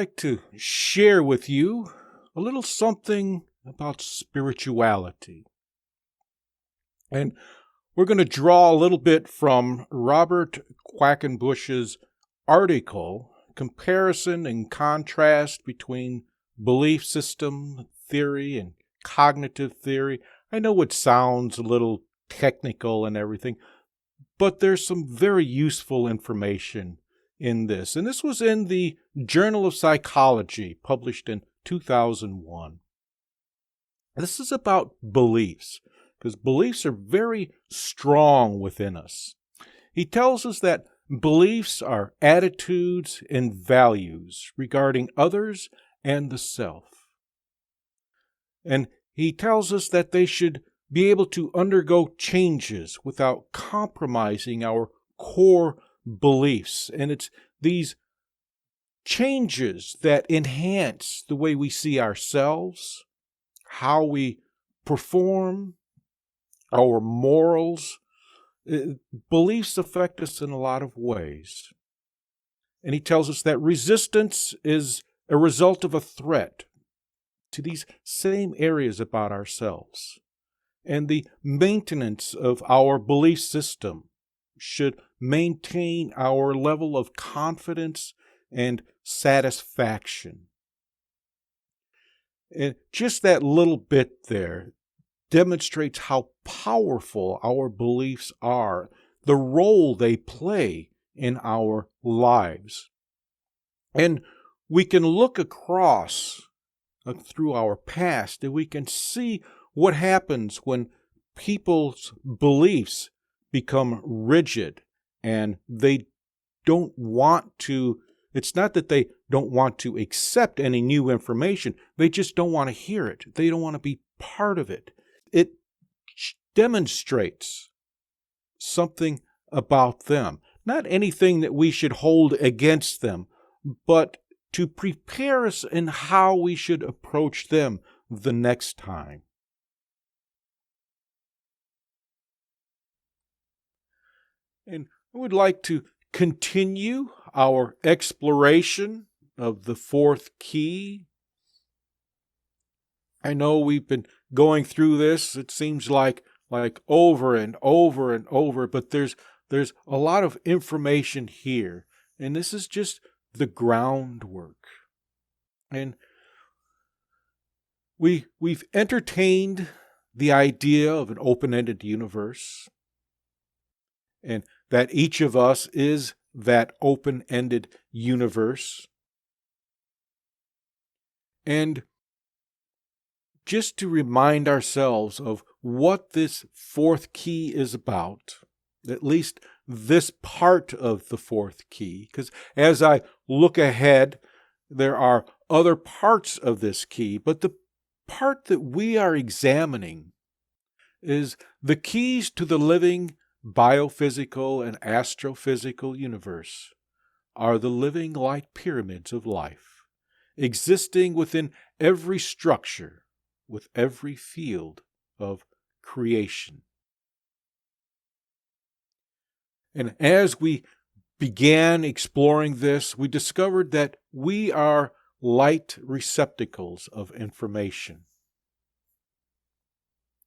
like to share with you a little something about spirituality. And we're going to draw a little bit from Robert Quackenbush's article, Comparison and Contrast Between Belief System Theory and Cognitive Theory. I know it sounds a little technical and everything, but there's some very useful information in this. And this was in the Journal of Psychology, published in 2001. This is about beliefs, because beliefs are very strong within us. He tells us that beliefs are attitudes and values regarding others and the self. And he tells us that they should be able to undergo changes without compromising our core beliefs. And it's these changes that enhance the way we see ourselves, how we perform, our morals. Beliefs affect us in a lot of ways. And he tells us that resistance is a result of a threat to these same areas about ourselves. And the maintenance of our belief system should maintain our level of confidence and satisfaction. And just that little bit there demonstrates how powerful our beliefs are, the role they play in our lives. And we can look across through our past, and we can see what happens when people's beliefs become rigid and they don't want to. It's not that they don't want to accept any new information. They just don't want to hear it. They don't want to be part of it. It demonstrates something about them. Not anything that we should hold against them, but to prepare us in how we should approach them the next time. And I would like to continue our exploration of the fourth key. I know we've been going through this, it seems like over and over and over, but there's a lot of information here, and this is just the groundwork. And we've entertained the idea of an open-ended universe, and that each of us is that open-ended universe. And just to remind ourselves of what this fourth key is about, at least this part of the fourth key, because as I look ahead, there are other parts of this key, but the part that we are examining is the keys to the living biophysical and astrophysical universe are the living light pyramids of life, existing within every structure, with every field of creation. And as we began exploring this, we discovered that we are light receptacles of information.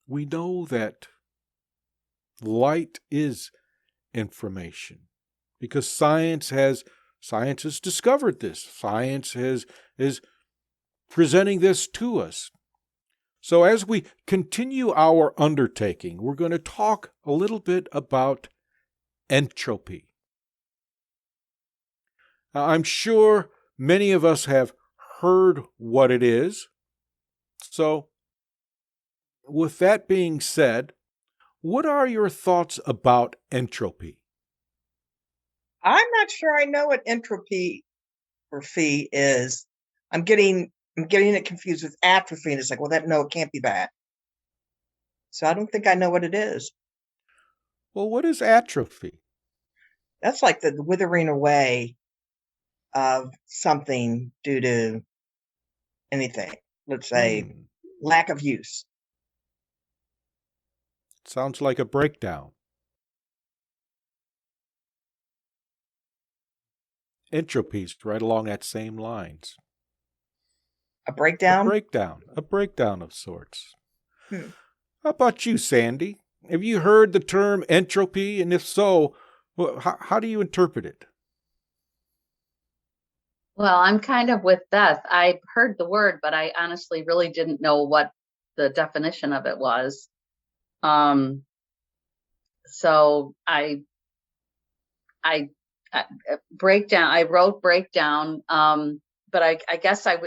We know that light is information because science has discovered this. Science is presenting this to us. So as we continue our undertaking, we're going to talk a little bit about entropy. Now, I'm sure many of us have heard what it is. So, with that being said, what are your thoughts about entropy? I'm not sure I know what entropy or phi is. I'm getting it confused with atrophy, and it's like, well, it can't be that. So I don't think I know what it is. Well, what is atrophy? That's like the withering away of something due to anything. Let's say lack of use. Sounds like a breakdown. entropies right along that same lines. A breakdown? A breakdown of sorts. Hmm. How about you, Sandy? Have you heard the term entropy? And if so, how do you interpret it? Well, I'm kind of with Beth. I heard the word, but I honestly really didn't know what the definition of it was. So I breakdown. I wrote breakdown, but I guess I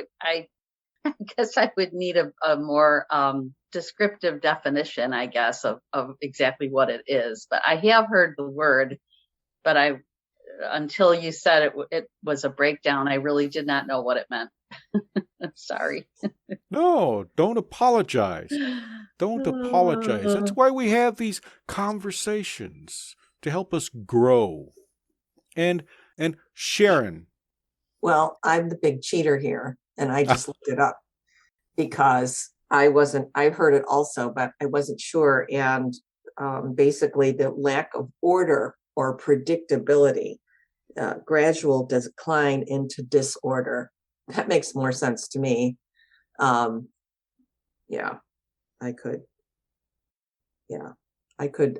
would need a more descriptive definition, I guess, of exactly what it is. But I have heard the word, but until you said it was a breakdown, I really did not know what it meant. I'm sorry. No, don't apologize. Don't apologize. That's why we have these conversations, to help us grow. And Sharon. Well, I'm the big cheater here, and I just looked it up because I heard it also, but I wasn't sure. And basically the lack of order or predictability, gradual decline into disorder. That makes more sense to me. Yeah, I could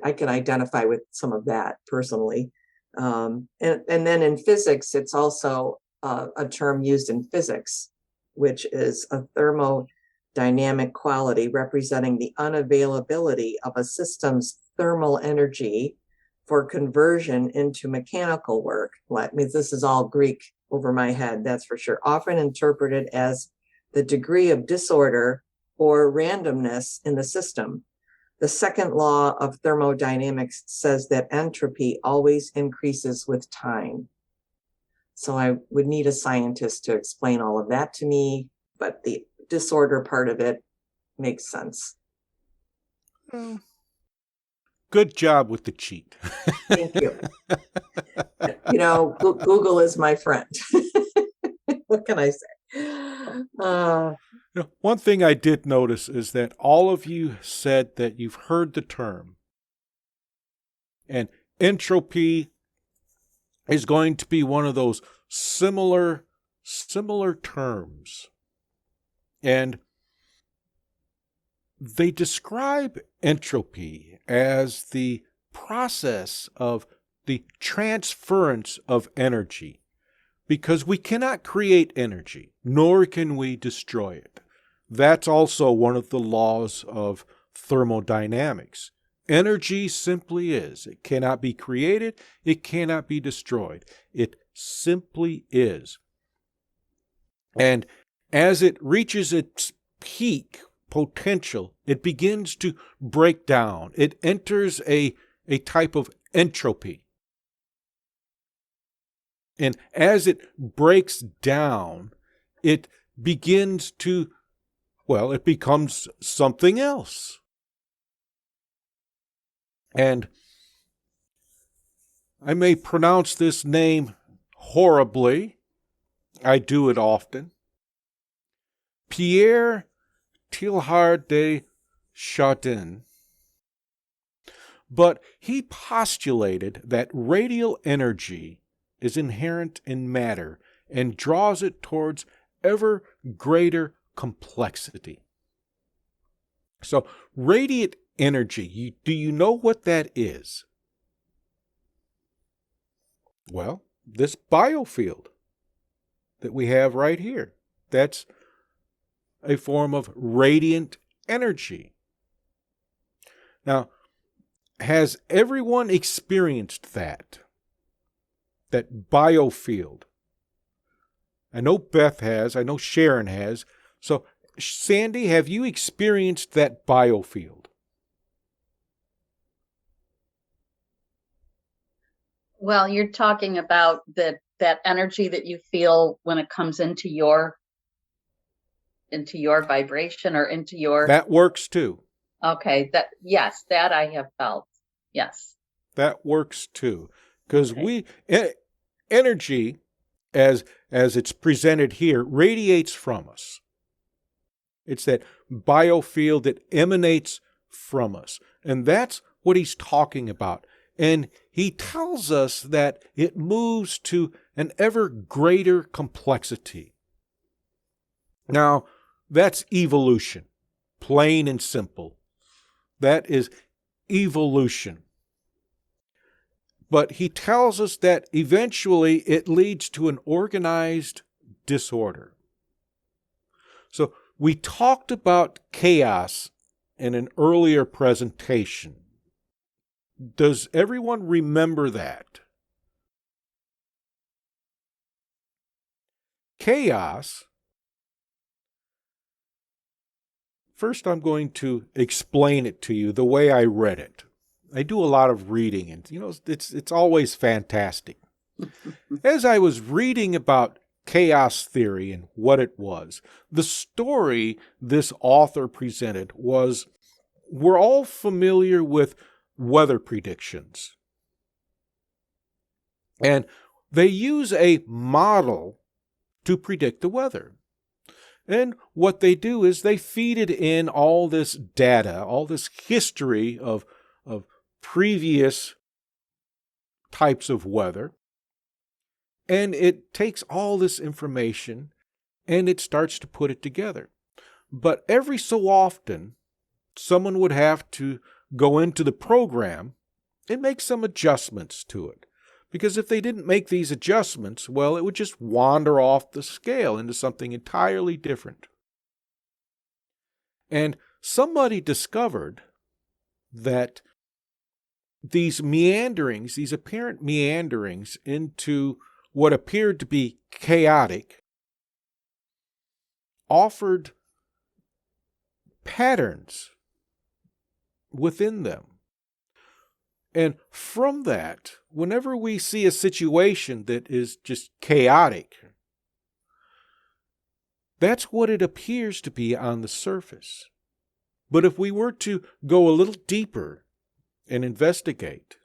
identify with some of that personally. And then in physics, it's also a term used in physics, which is a thermodynamic quality representing the unavailability of a system's thermal energy for conversion into mechanical work. Well, I mean, this is all Greek over my head, that's for sure. Often interpreted as the degree of disorder or randomness in the system. The second law of thermodynamics says that entropy always increases with time. So I would need a scientist to explain all of that to me, but the disorder part of it makes sense. Good job with the cheat. Thank you. Google is my friend. What can I say? One thing I did notice is that all of you said that you've heard the term. And entropy is going to be one of those similar terms. And they describe entropy as the process of the transference of energy, because we cannot create energy, nor can we destroy it. That's also one of the laws of thermodynamics. Energy simply is. It cannot be created. It cannot be destroyed. It simply is. And as it reaches its peak potential, it begins to break down. It enters a type of entropy. And as it breaks down, it begins to, it becomes something else. And I may pronounce this name horribly. I do it often. Pierre Teilhard de Chardin. But he postulated that radial energy is inherent in matter and draws it towards ever greater complexity. So, radiant energy, do you know what that is? Well, this biofield that we have right here, that's a form of radiant energy. Now, has everyone experienced that biofield? I know Beth has. I know Sharon has. So, Sandy, have you experienced that biofield? Well, you're talking about that energy that you feel when it comes into your vibration or into your... That works too. Okay, that I have felt. Yes. That works too. Because energy, as it's presented here, radiates from us. It's that biofield that emanates from us. And that's what he's talking about. And he tells us that it moves to an ever greater complexity. Now, that's evolution, plain and simple. That is evolution. But he tells us that eventually it leads to an organized disorder. So we talked about chaos in an earlier presentation. Does everyone remember that? Chaos. First, I'm going to explain it to you the way I read it. I do a lot of reading, and it's always fantastic. As I was reading about chaos theory and what it was, the story this author presented was, we're all familiar with weather predictions. And they use a model to predict the weather. And what they do is they feed it in all this data, all this history of previous types of weather. And it takes all this information and it starts to put it together. But every so often, someone would have to go into the program and make some adjustments to it. Because if they didn't make these adjustments, well, it would just wander off the scale into something entirely different. And somebody discovered that these meanderings, these apparent meanderings into what appeared to be chaotic, offered patterns within them. And from that, whenever we see a situation that is just chaotic, that's what it appears to be on the surface. But if we were to go a little deeper and investigate,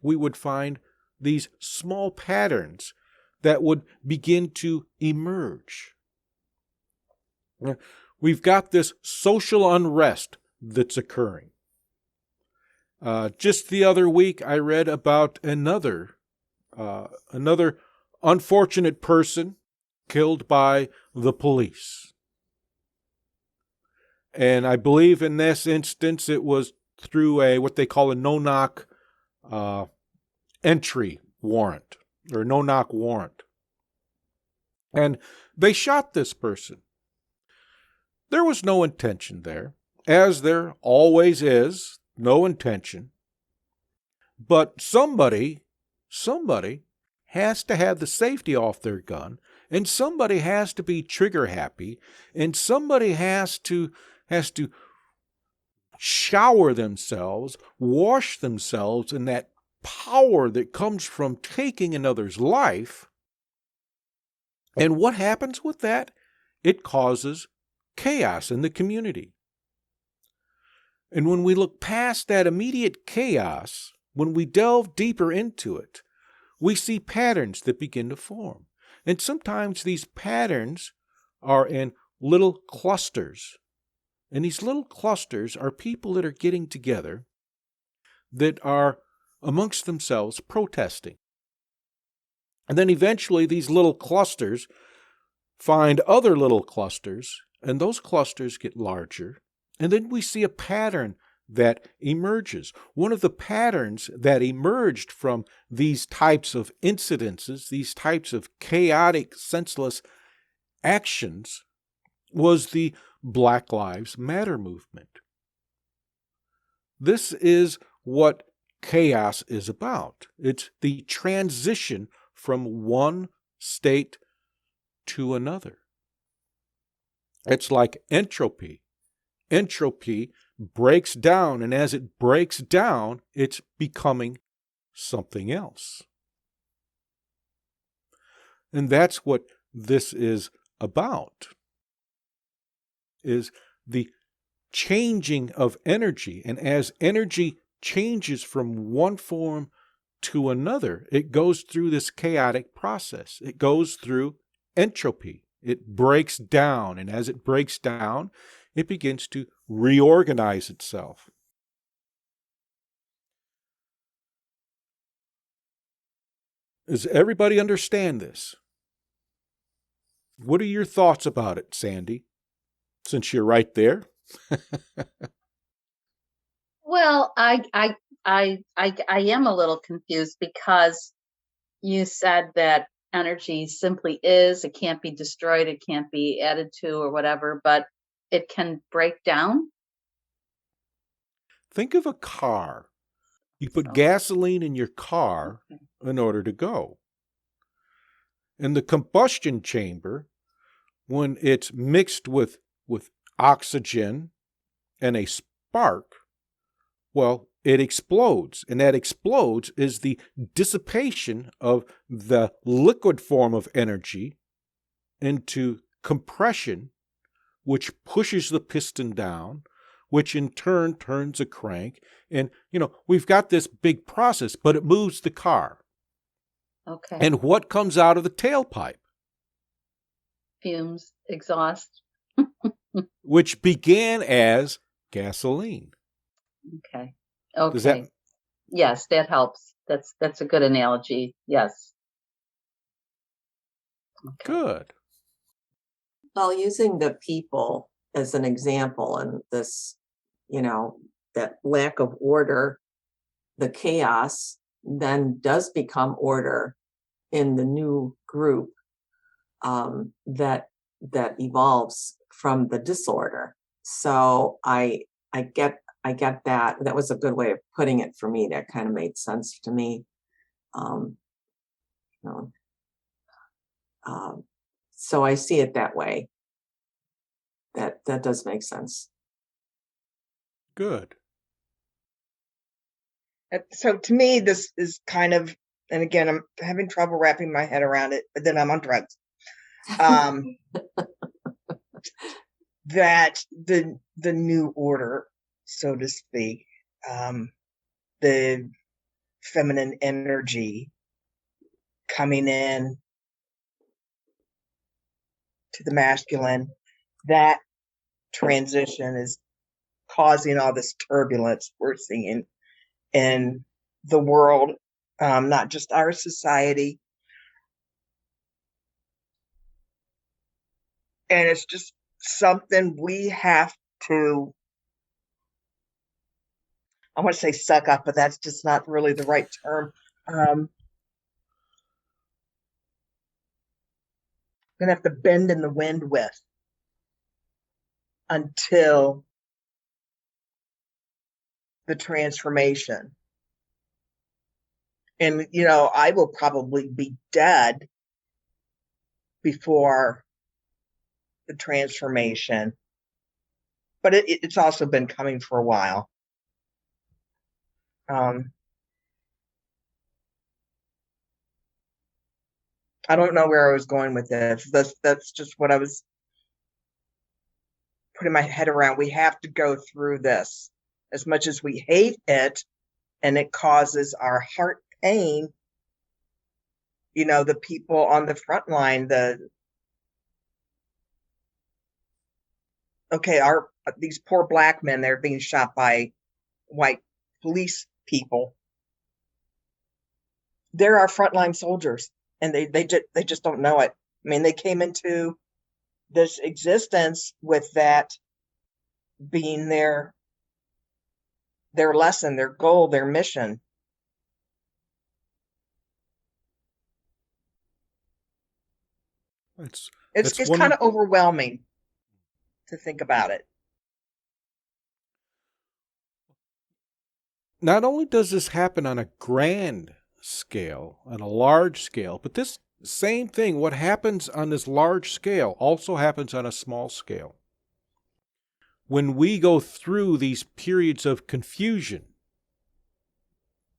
we would find these small patterns that would begin to emerge. We've got this social unrest that's occurring. Just the other week, I read about another unfortunate person killed by the police. And I believe in this instance, it was through what they call a no-knock entry warrant, or no-knock warrant. And they shot this person. There was no intention there, as there always is, no intention. But somebody has to have the safety off their gun, and somebody has to be trigger happy, and somebody has to shower themselves, wash themselves in that power that comes from taking another's life. And what happens with that? It causes chaos in the community. And when we look past that immediate chaos, when we delve deeper into it, we see patterns that begin to form. And sometimes these patterns are in little clusters. And these little clusters are people that are getting together that are amongst themselves protesting. And then eventually these little clusters find other little clusters, and those clusters get larger. And then we see a pattern that emerges. One of the patterns that emerged from these types of incidences, these types of chaotic, senseless actions, was the Black Lives Matter movement. This is what chaos is about. It's the transition from one state to another. It's like entropy. Entropy breaks down, and as it breaks down, it's becoming something else. And that's what this is about, is the changing of energy. And as energy changes from one form to another, it goes through this chaotic process. It goes through entropy. It breaks down, and as it breaks down, it begins to reorganize itself. Does everybody understand this? What are your thoughts about it, Sandy? Since you're right there. Well, I am a little confused because you said that energy simply is, it can't be destroyed, it can't be added to or whatever, but it can break down. Think of a car. You put Oh. gasoline in your car in order to go. In the combustion chamber, when it's mixed with oxygen and a spark, well, it explodes. And that explodes is the dissipation of the liquid form of energy into compression, which pushes the piston down, which in turn turns a crank. And, we've got this big process, but it moves the car. Okay. And what comes out of the tailpipe? Fumes, exhaust. Which began as gasoline. Okay. Does that... Yes, that helps. That's a good analogy. Yes. Okay. Good. Well, using the people as an example and this, that lack of order, the chaos then does become order in the new group that evolves from the disorder. So I get that. That was a good way of putting it for me. That kind of made sense to me. So I see it that way. That does make sense. Good. So to me, this is kind of, and again, I'm having trouble wrapping my head around it, but then I'm on drugs. That the new order, so to speak, the feminine energy coming in to the masculine, that transition is causing all this turbulence we're seeing in the world, not just our society. And it's just something we have to, I want to say suck up, but that's just not really the right term. Gonna have to bend in the wind with until the transformation. And I will probably be dead before the transformation, but it's also been coming for a while. I don't know where I was going with this. That's just what I was putting my head around. We have to go through this. As much as we hate it and it causes our heart pain, the people on the front line, these poor black men, they're being shot by white police people. They're our frontline soldiers, and they just don't know it. I mean, they came into this existence with that being their lesson, their goal, their mission. It's kind of overwhelming to think about it. Not only does this happen on a grand scale, on a large scale, but this same thing, what happens on this large scale, also happens on a small scale. When we go through these periods of confusion,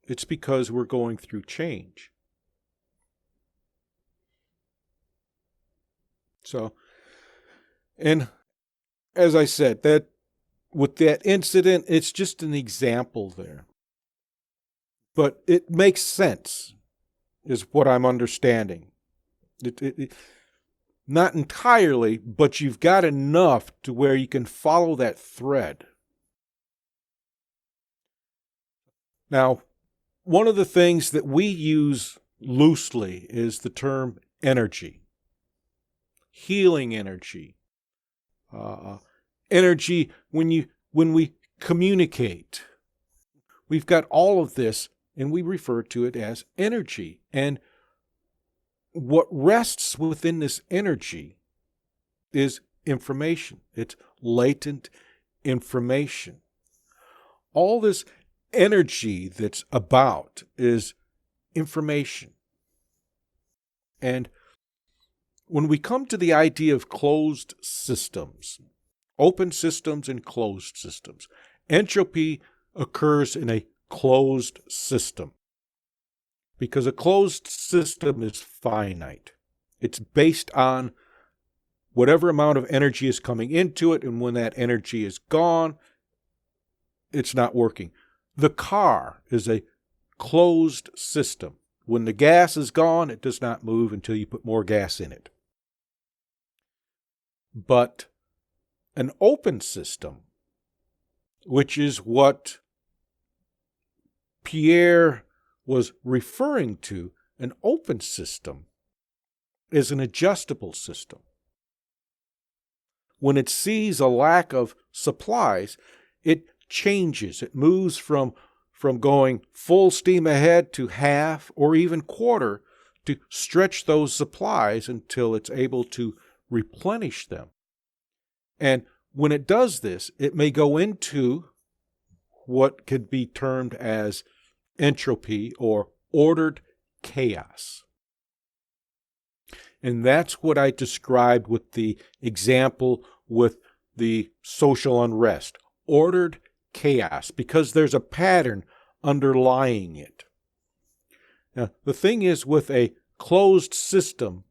it's because we're going through change. So, and as I said, that with that incident, it's just an example there. But it makes sense, is what I'm understanding. Not entirely, but you've got enough to where you can follow that thread. Now, one of the things that we use loosely is the term energy, healing energy, energy when we communicate. We've got all of this, and we refer to it as energy. And what rests within this energy is information. It's latent information. All this energy that's about is information. And when we come to the idea of closed systems, open systems and closed systems, entropy occurs in a closed system because a closed system is finite. It's based on whatever amount of energy is coming into it, and when that energy is gone, it's not working. The car is a closed system. When the gas is gone, it does not move until you put more gas in it. But an open system, which is what Pierre was referring to, an open system is an adjustable system. When it sees a lack of supplies, it changes. It moves from going full steam ahead to half or even quarter to stretch those supplies until it's able to replenish them. And when it does this, it may go into what could be termed as entropy or ordered chaos. And that's what I described with the example with the social unrest. Ordered chaos, because there's a pattern underlying it. Now, the thing is, with a closed system,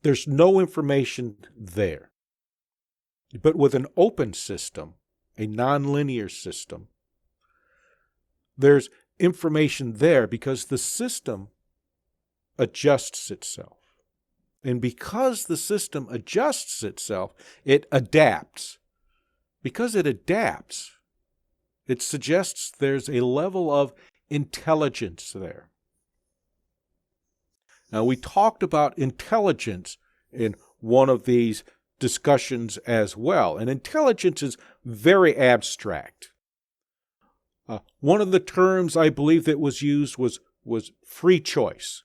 there's no information there. But with an open system, a nonlinear system, there's information there because the system adjusts itself. And because the system adjusts itself, it adapts. Because it adapts, it suggests there's a level of intelligence there. Now, we talked about intelligence in one of these discussions as well. And intelligence is very abstract. One of the terms I believe that was used was free choice.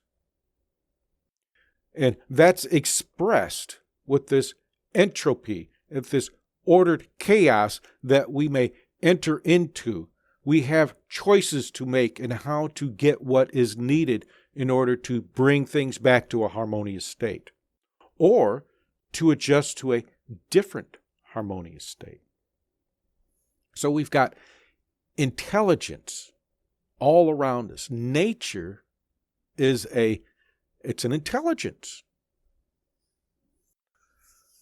And that's expressed with this entropy, with this ordered chaos that we may enter into. We have choices to make in how to get what is needed in order to bring things back to a harmonious state, or to adjust to a different harmonious state. So we've got intelligence all around us. Nature is it's an intelligence.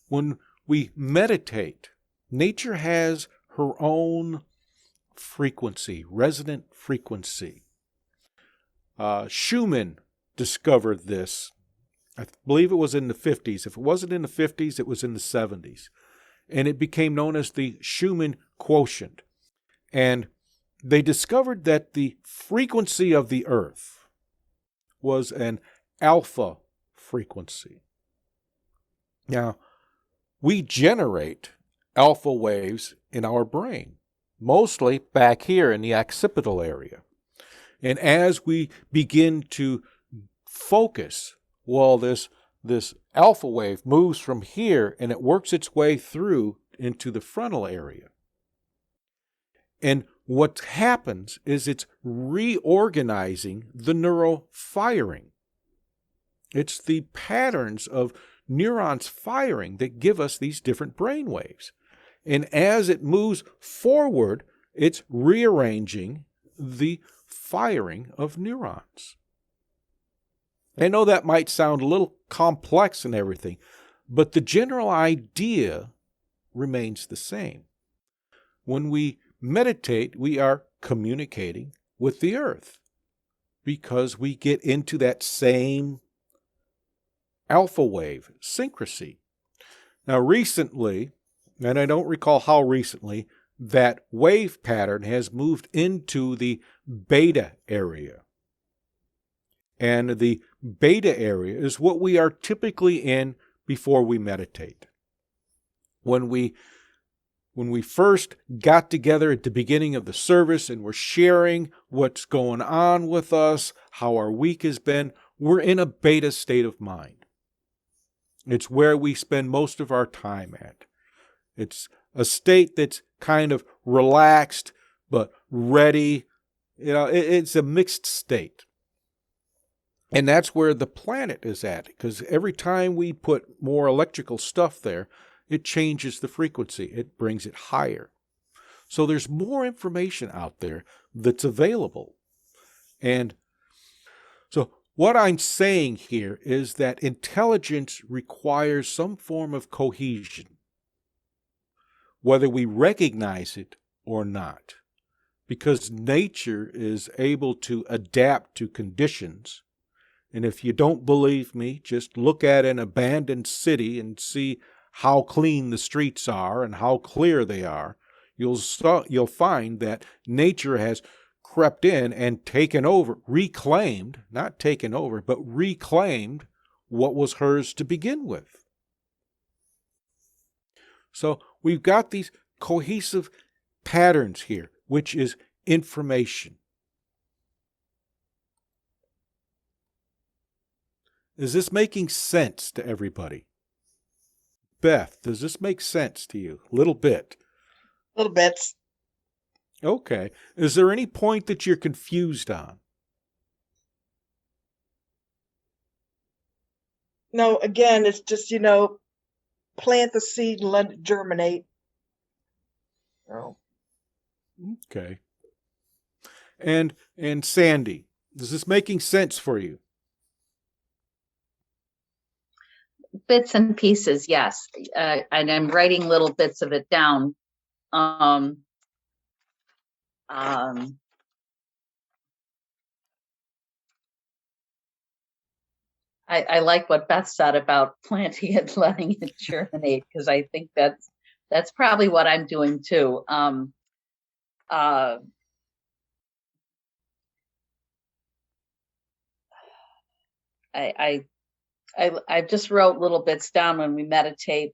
When we meditate, nature has her own frequency, resonant frequency. Schumann discovered this. I believe it was in the 50s. If it wasn't in the 50s, it was in the 70s. And it became known as the Schumann Quotient. And they discovered that the frequency of the Earth was an alpha frequency. Now, we generate alpha waves in our brain, mostly back here in the occipital area. And as we begin to focus, well, this alpha wave moves from here and it works its way through into the frontal area. And what happens is it's reorganizing the neural firing. It's the patterns of neurons firing that give us these different brain waves. And as it moves forward, it's rearranging the firing of neurons. I know that might sound a little complex and everything, but the general idea remains the same. When we meditate, we are communicating with the earth because we get into that same alpha wave synchrony. Now, recently, and I don't recall how recently, that wave pattern has moved into the beta area. And the beta area is what we are typically in before we meditate. When we first got together at the beginning of the service and we're sharing what's going on with us, how our week has been, we're in a beta state of mind. It's where we spend most of our time at. It's a state that's kind of relaxed but ready. It's a mixed state. And that's where the planet is at, because every time we put more electrical stuff there, it changes the frequency. It brings it higher. So there's more information out there that's available. And so what I'm saying here is that intelligence requires some form of cohesion, whether we recognize it or not, because nature is able to adapt to conditions. And if you don't believe me, just look at an abandoned city and see how clean the streets are and how clear they are. You'll find that nature has crept in and taken over, reclaimed, not taken over, but reclaimed what was hers to begin with. So we've got these cohesive patterns here, which is information. Is this making sense to everybody? Beth, does this make sense to you? A little bit. Little bits. Okay. Is there any point that you're confused on? No, again, it's just, plant the seed and let it germinate. Oh. Okay. And Sandy, is this making sense for you? Bits and pieces, yes. And I'm writing little bits of it down. I like what Beth said about planting it, letting it germinate, because I think that's probably what I'm doing too. I just wrote little bits down. When we meditate,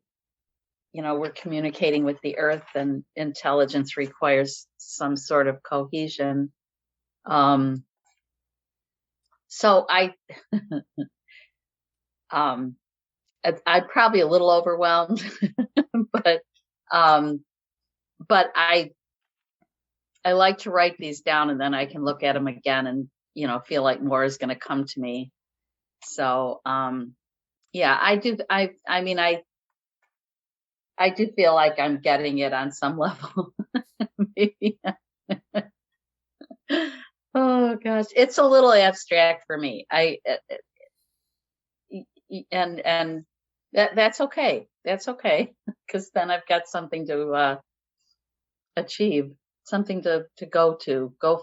we're communicating with the earth, and intelligence requires some sort of cohesion. So I'm probably a little overwhelmed, but I like to write these down, and then I can look at them again and, feel like more is going to come to me. So, yeah, I do. I mean, I do feel like I'm getting it on some level. Maybe. Oh gosh, it's a little abstract for me. And that's okay. That's okay, because then I've got something to achieve, something to go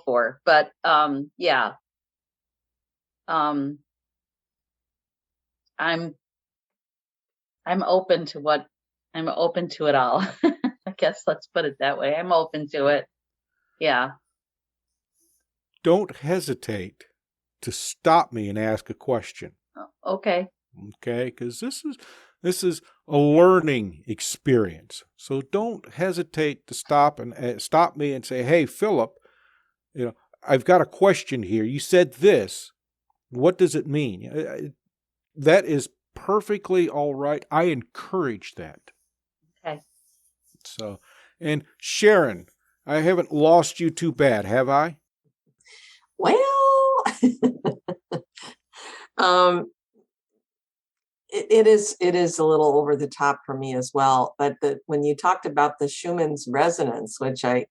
for. But yeah, I'm open to I'm open to it all. I guess let's put it that way. I'm open to it. Yeah. Don't hesitate to stop me and ask a question. Okay. Okay, because this is a learning experience. So don't hesitate to stop me and say, "Hey, Philip, I've got a question here. You said this. What does it mean?" That is perfectly all right. I encourage that. Okay. So, and Sharon, I haven't lost you too bad, have I? Well, it is a little over the top for me as well. But when you talked about the Schumann's resonance, which the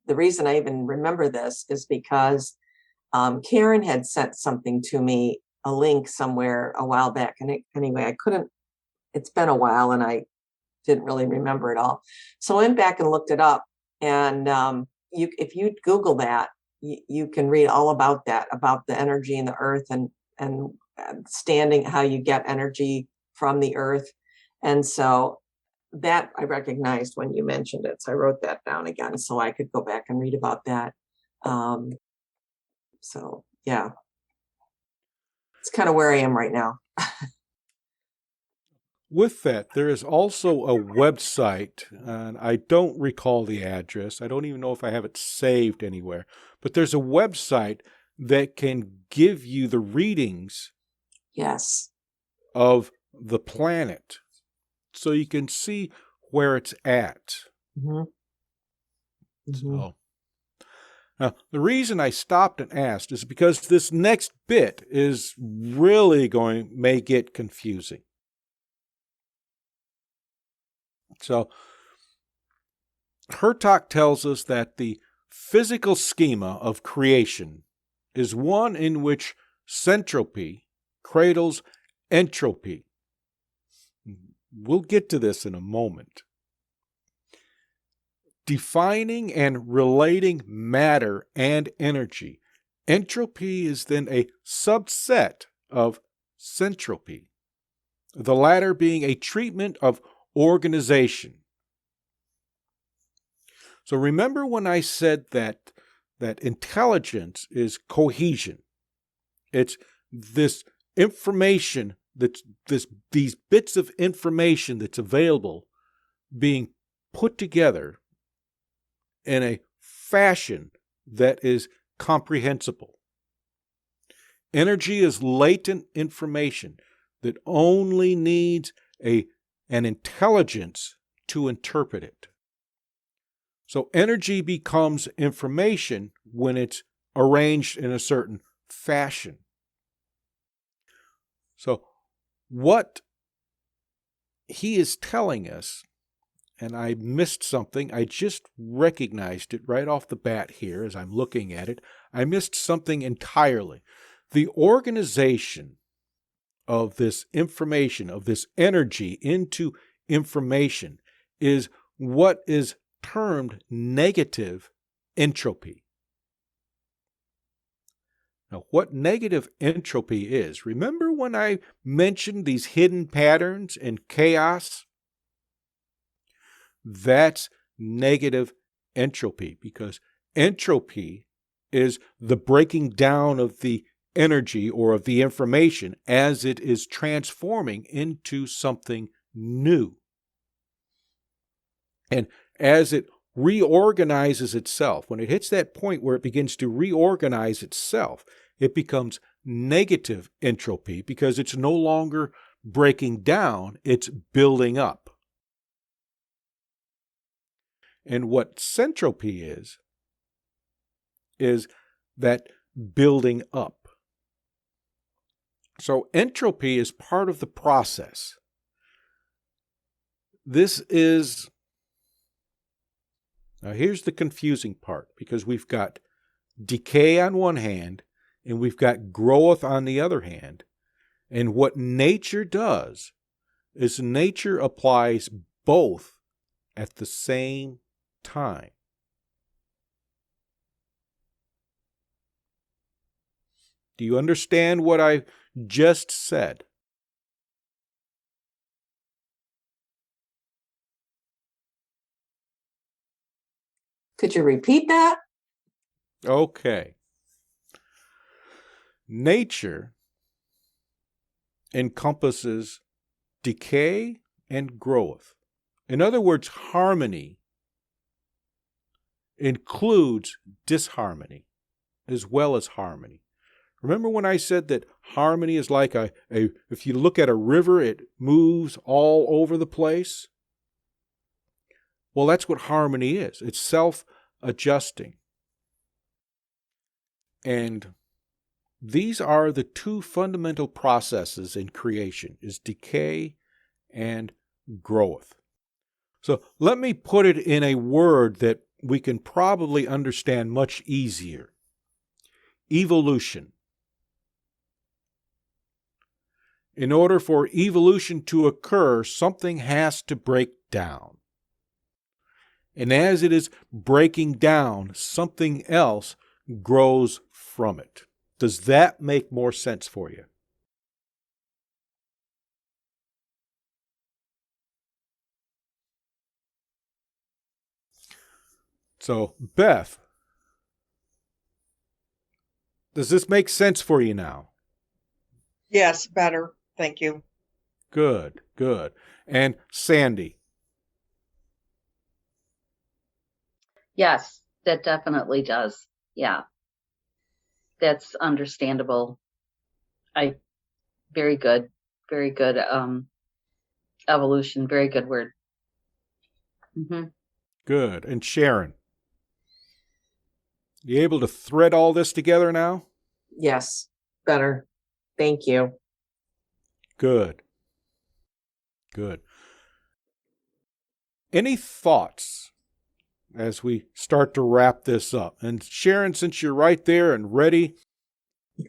reason I even remember this is because Karen had sent something to me, a link somewhere a while back. And anyway, it's been a while and I didn't really remember it all. So I went back and looked it up. And if you Google that, you can read all about that, about the energy in the earth and how you get energy from the earth. And so that I recognized when you mentioned it. So I wrote that down again so I could go back and read about that. So yeah. It's kind of where I am right now. With that, there is also a website, and I don't recall the address. I don't even know if I have it saved anywhere. But there's a website that can give you the readings Yes. of the planet so you can see where it's at. Mm-hmm. So, now, the reason I stopped and asked is because this next bit is really may get confusing. So, Hertak tells us that the physical schema of creation is one in which centropy cradles entropy. We'll get to this in a moment. Defining and relating matter and energy, entropy is then a subset of centropy, the latter being a treatment of organization. So remember when I said that intelligence is cohesion. It's this information these bits of information that's available being put together in a fashion that is comprehensible. Energy is latent information that only needs an intelligence to interpret it. So energy becomes information when it's arranged in a certain fashion. So what he is telling us, and I missed something, I just recognized it right off the bat here as I'm looking at it. I missed something entirely. The organization of this information, of this energy into information, is what is termed negative entropy. Now, what negative entropy is, remember when I mentioned these hidden patterns and chaos? That's negative entropy, because entropy is the breaking down of the energy or of the information as it is transforming into something new. And as it reorganizes itself, when it hits that point where it begins to reorganize itself, it becomes negative entropy because it's no longer breaking down, it's building up. And what centropy is that building up. So entropy is part of the process. Now here's the confusing part, because we've got decay on one hand and we've got growth on the other hand. And what nature does is nature applies both at the same time. Do you understand what I just said? Could you repeat that? Okay. Nature encompasses decay and growth. In other words, harmony includes disharmony as well as harmony. Remember when I said that harmony is like if you look at a river, it moves all over the place? Well, that's what harmony is. It's self-adjusting. And these are the two fundamental processes in creation, is decay and growth. So let me put it in a word that we can probably understand much easier. Evolution. In order for evolution to occur, something has to break down. And as it is breaking down, something else grows from it. Does that make more sense for you? So, Beth, does this make sense for you now? Yes, better. Thank you. Good, good. And Sandy? Yes, that definitely does. Yeah, that's understandable. Very good, very good. Evolution, very good word. Mm-hmm. Good. And Sharon? You able to thread all this together now? Yes, better. Thank you. Good. Good. Any thoughts as we start to wrap this up? And Sharon, since you're right there and ready,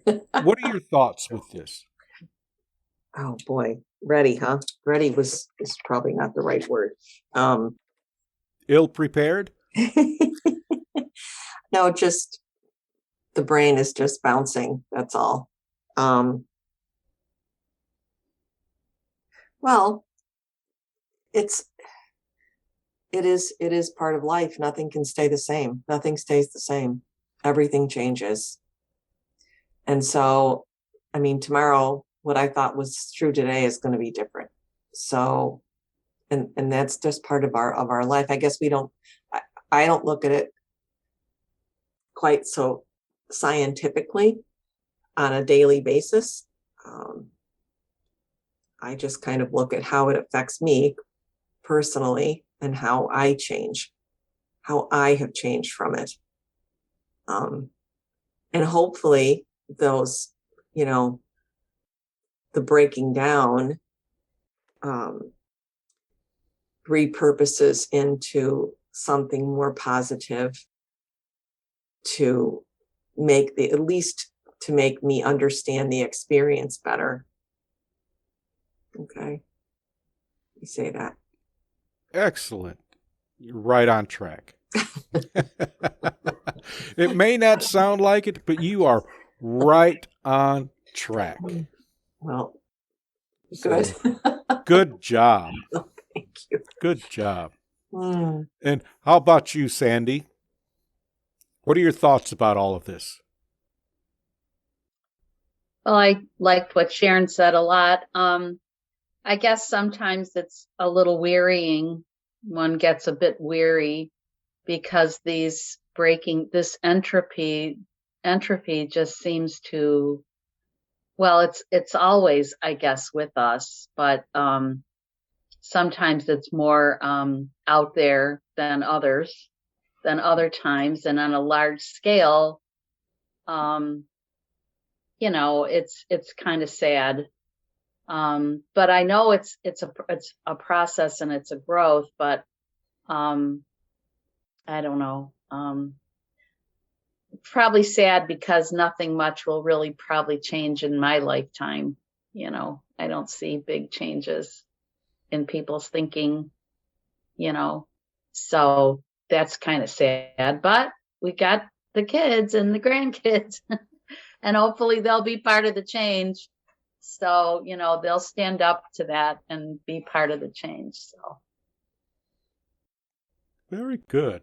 what are your thoughts with this? Oh boy, ready, huh? Ready is probably not the right word. Ill prepared? No, just the brain is just bouncing. That's all. Well, it is part of life. Nothing can stay the same. Nothing stays the same. Everything changes. And so, I mean, tomorrow, what I thought was true today is going to be different. So, and that's just part of our life. I guess I don't look at it quite so scientifically on a daily basis. I just kind of look at how it affects me personally and how I change, how I have changed from it. And hopefully those, the breaking down repurposes into something more positive to at least to make me understand the experience better. Okay. You say that. Excellent. You're right on track. It may not sound like it, but you are right on track. Well, good. So, good job. Oh, thank you. Good job. Mm. And how about you, Sandy? What are your thoughts about all of this? Well, I liked what Sharon said a lot. I guess sometimes it's a little wearying. One gets a bit weary because this entropy just seems to, well, it's always, I guess, with us, but sometimes it's more out there than other times, and on a large scale, it's kind of sad. But I know it's a process and it's a growth, but I don't know. Probably sad because nothing much will really probably change in my lifetime. I don't see big changes in people's thinking, so that's kind of sad, but we got the kids and the grandkids and hopefully they'll be part of the change. So, they'll stand up to that and be part of the change. So Very good.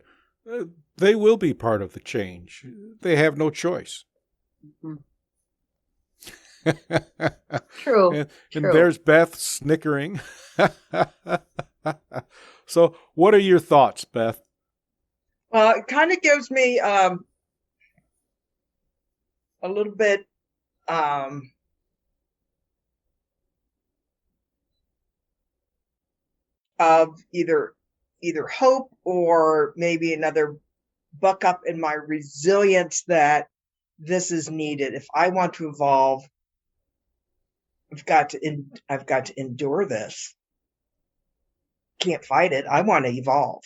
They will be part of the change. They have no choice. mm-hmm. True. And True. there's Beth snickering. So, what are your thoughts, Beth? Well, it kind of gives me a little bit of either hope or maybe another buck up in my resilience that this is needed. If I want to evolve, I've got to endure this. Can't fight it. I want to evolve.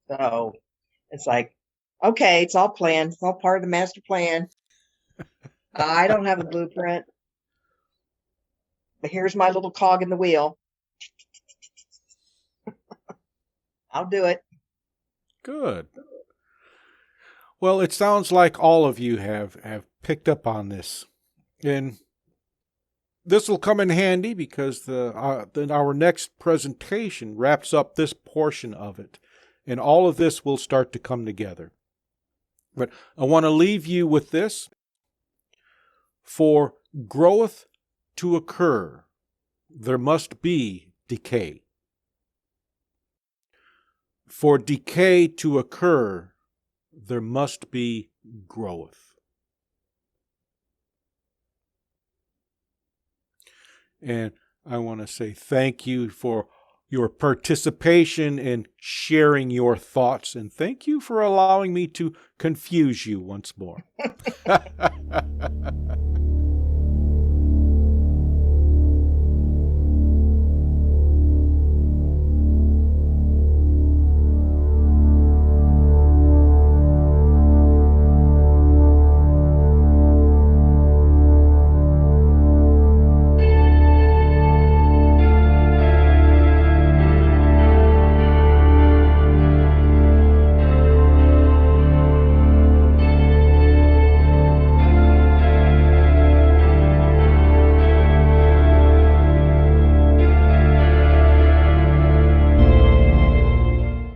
So it's like, okay, it's all planned. It's all part of the master plan. I don't have a blueprint, but here's my little cog in the wheel. I'll do it. Good. Well, it sounds like all of you have picked up on this. And this will come in handy because our next presentation wraps up this portion of it. And all of this will start to come together. But I want to leave you with this. For growth to occur, there must be decay. For decay to occur, there must be growth. And I want to say thank you for your participation and sharing your thoughts, and thank you for allowing me to confuse you once more.